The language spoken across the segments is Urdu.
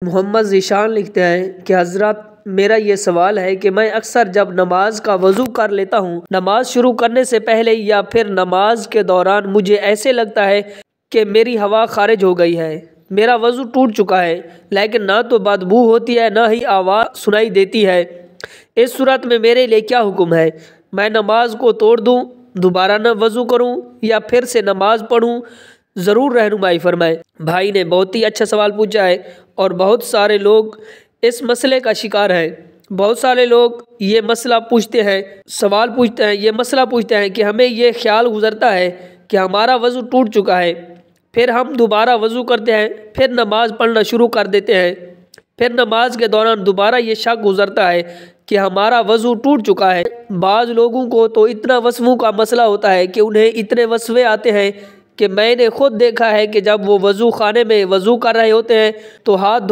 محمد ذیشان لکھتے ہیں کہ حضرت میرا یہ سوال ہے کہ میں اکثر جب نماز کا وضو کر لیتا ہوں، نماز شروع کرنے سے پہلے یا پھر نماز کے دوران مجھے ایسے لگتا ہے کہ میری ہوا خارج ہو گئی ہے، میرا وضو ٹوٹ چکا ہے، لیکن نہ تو بدبو ہوتی ہے نہ ہی آواز سنائی دیتی ہے۔ اس صورت میں میرے لیے کیا حکم ہے؟ میں نماز کو توڑ دوں، دوبارہ نہ وضو کروں یا پھر سے نماز پڑھوں؟ ضرور رہنمائی فرمائیں۔ بھائی نے بہت ہی اچھا سوال پوچھا ہے اور بہت سارے لوگ اس مسئلے کا شکار ہیں۔ بہت سارے لوگ یہ مسئلہ پوچھتے ہیں، سوال پوچھتے ہیں، یہ مسئلہ پوچھتے ہیں کہ ہمیں یہ خیال گزرتا ہے کہ ہمارا وضو ٹوٹ چکا ہے، پھر ہم دوبارہ وضو کرتے ہیں، پھر نماز پڑھنا شروع کر دیتے ہیں، پھر نماز کے دوران دوبارہ یہ شک گزرتا ہے کہ ہمارا وضو ٹوٹ چکا ہے۔ بعض لوگوں کو تو اتنا وسوسوں کا مسئلہ ہوتا ہے کہ انہیں اتنے وسوسے آتے ہیں کہ میں نے خود دیکھا ہے کہ جب وہ وضو خانے میں وضو کر رہے ہوتے ہیں تو ہاتھ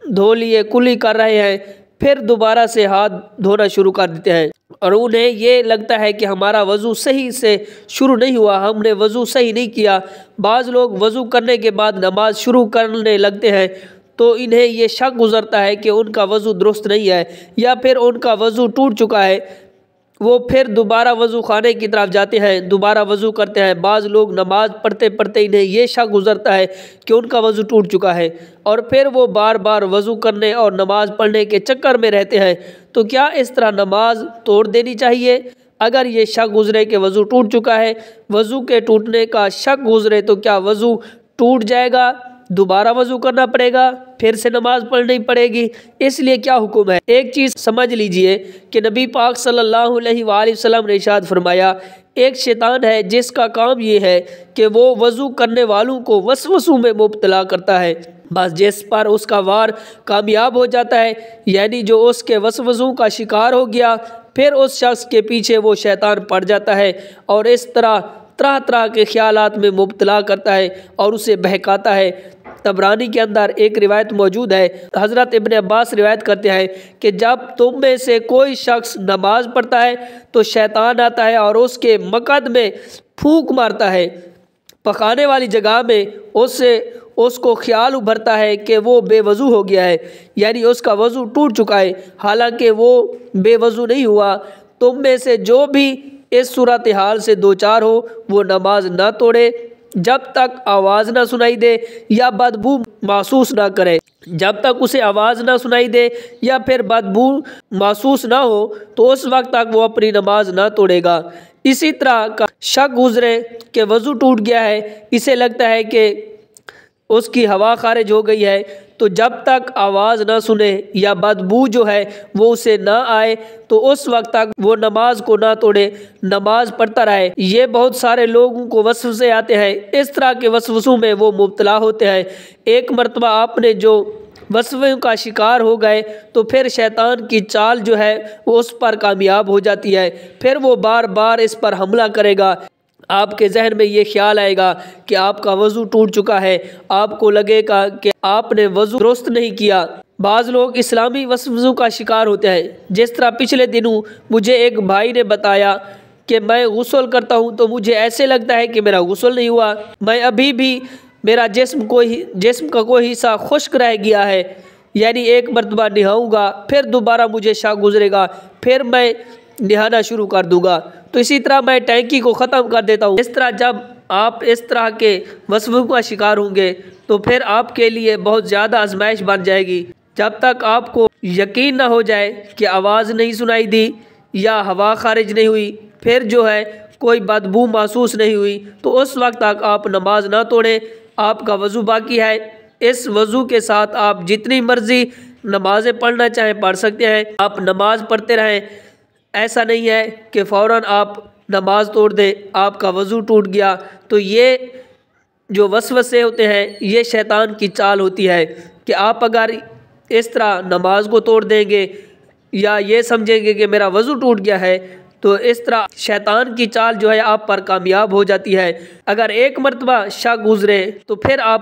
دھو لیے کلی کر رہے ہیں، پھر دوبارہ سے ہاتھ دھونا شروع کر دیتے ہیں اور انہیں یہ لگتا ہے کہ ہمارا وضو صحیح سے شروع نہیں ہوا، ہم نے وضو صحیح نہیں کیا۔ بعض لوگ وضو کرنے کے بعد نماز شروع کرنے لگتے ہیں تو انہیں یہ شک گزرتا ہے کہ ان کا وضو درست نہیں ہے یا پھر ان کا وضو ٹوٹ چکا ہے۔ وہ پھر دوبارہ وضو خانے کی طرف جاتے ہیں، دوبارہ وضو کرتے ہیں۔ بعض لوگ نماز پڑھتے پڑھتے انہیں یہ شک گزرتا ہے کہ ان کا وضو ٹوٹ چکا ہے اور پھر وہ بار بار وضو کرنے اور نماز پڑھنے کے چکر میں رہتے ہیں۔ تو کیا اس طرح نماز توڑ دینی چاہیے؟ اگر یہ شک گزرے کہ وضو ٹوٹ چکا ہے، وضو کے ٹوٹنے کا شک گزرے تو کیا وضو ٹوٹ جائے گا، دوبارہ وضو کرنا پڑے گا، پھر سے نماز پڑھنی پڑے گی؟ اس لیے کیا حکم ہے؟ ایک چیز سمجھ لیجئے کہ نبی پاک صلی اللہ علیہ وآلہ وسلم نے ارشاد فرمایا، ایک شیطان ہے جس کا کام یہ ہے کہ وہ وضو کرنے والوں کو وسوسوں میں مبتلا کرتا ہے، بس جس پر اس کا وار کامیاب ہو جاتا ہے، یعنی جو اس کے وسوسوں کا شکار ہو گیا، پھر اس شخص کے پیچھے وہ شیطان پڑ جاتا ہے اور اس طرح طرح کے خیالات میں مبتلا کرتا ہے اور اسے بہکاتا ہے۔ طبرانی کے اندر ایک روایت موجود ہے، حضرت ابن عباس روایت کرتے ہیں کہ جب تم میں سے کوئی شخص نماز پڑھتا ہے تو شیطان آتا ہے اور اس کے مقعد میں پھونک مارتا ہے، پکانے والی جگہ میں اس کو خیال ابھرتا ہے کہ وہ بے وضو ہو گیا ہے، یعنی اس کا وضو ٹوٹ چکا ہے، حالانکہ وہ بے وضو نہیں ہوا۔ تم میں سے جو بھی اس صورتحال سے دوچار ہو وہ نماز نہ توڑے جب تک آواز نہ سنائی دے یا بدبو محسوس نہ کرے۔ جب تک اسے آواز نہ سنائی دے یا پھر بدبو محسوس نہ ہو تو اس وقت تک وہ اپنی نماز نہ توڑے گا۔ اسی طرح کا شک گزرے کہ وضو ٹوٹ گیا ہے، اسے لگتا ہے کہ اس کی ہوا خارج ہو گئی ہے، تو جب تک آواز نہ سنے یا بدبو جو ہے وہ اسے نہ آئے تو اس وقت تک وہ نماز کو نہ توڑے، نماز پڑھتا رہے۔ یہ بہت سارے لوگوں کو وسوسے آتے ہیں، اس طرح کے وسوسوں میں وہ مبتلا ہوتے ہیں۔ ایک مرتبہ آپ نے جو وسوسوں کا شکار ہو گئے تو پھر شیطان کی چال جو ہے وہ اس پر کامیاب ہو جاتی ہے، پھر وہ بار بار اس پر حملہ کرے گا۔ آپ کے ذہن میں یہ خیال آئے گا کہ آپ کا وضو ٹوٹ چکا ہے، آپ کو لگے گا کہ آپ نے وضو درست نہیں کیا۔ بعض لوگ اسلامی وسوسوں کا شکار ہوتے ہیں، جس طرح پچھلے دنوں مجھے ایک بھائی نے بتایا کہ میں غسل کرتا ہوں تو مجھے ایسے لگتا ہے کہ میرا غسل نہیں ہوا، میں ابھی بھی میرا جسم کا کوئی حصہ خشک رہ گیا ہے، یعنی ایک مرتبہ نہاؤں گا پھر دوبارہ مجھے شک گزرے گا، پھر میں نہانا شروع کر دوں گا، تو اسی طرح میں ٹینکی کو ختم کر دیتا ہوں۔ اس طرح جب آپ اس طرح کے وسوسوں کا شکار ہوں گے تو پھر آپ کے لیے بہت زیادہ آزمائش بن جائے گی۔ جب تک آپ کو یقین نہ ہو جائے کہ آواز نہیں سنائی دی یا ہوا خارج نہیں ہوئی، پھر جو ہے کوئی بدبو محسوس نہیں ہوئی، تو اس وقت تک آپ نماز نہ توڑیں، آپ کا وضو باقی ہے۔ اس وضو کے ساتھ آپ جتنی مرضی نمازیں پڑھنا چاہیں پڑھ سکتے ہیں، آپ نماز پڑھتے رہیں۔ ایسا نہیں ہے کہ فوراً آپ نماز توڑ دیں، آپ کا وضو ٹوٹ گیا، تو یہ جو وسوسے ہوتے ہیں یہ شیطان کی چال ہوتی ہے کہ آپ اگر اس طرح نماز کو توڑ دیں گے یا یہ سمجھیں گے کہ میرا وضو ٹوٹ گیا ہے تو اس طرح شیطان کی چال جو ہے آپ پر کامیاب ہو جاتی ہے۔ اگر ایک مرتبہ شک گزرے تو پھر آپ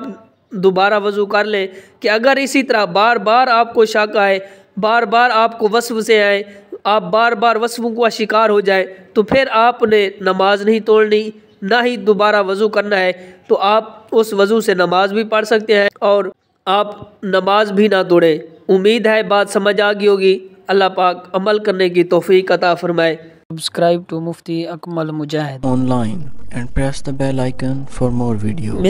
دوبارہ وضو کر لیں کہ اگر اسی طرح بار بار آپ کو شک آئے، بار بار آپ کو وسوسے آئے، آپ بار بار وسوسوں کا شکار ہو جائے تو پھر آپ نے نماز نہیں توڑنی، نہ ہی دوبارہ وضو کرنا ہے، تو آپ اس وضو سے نماز بھی پڑھ سکتے ہیں اور آپ نماز بھی نہ توڑیں۔ امید ہے بات سمجھ آ گئی ہوگی۔ اللہ پاک عمل کرنے کی توفیق عطا فرمائے۔ Subscribe to Mufti Akmal Mujahid online and press the bell icon for more videos.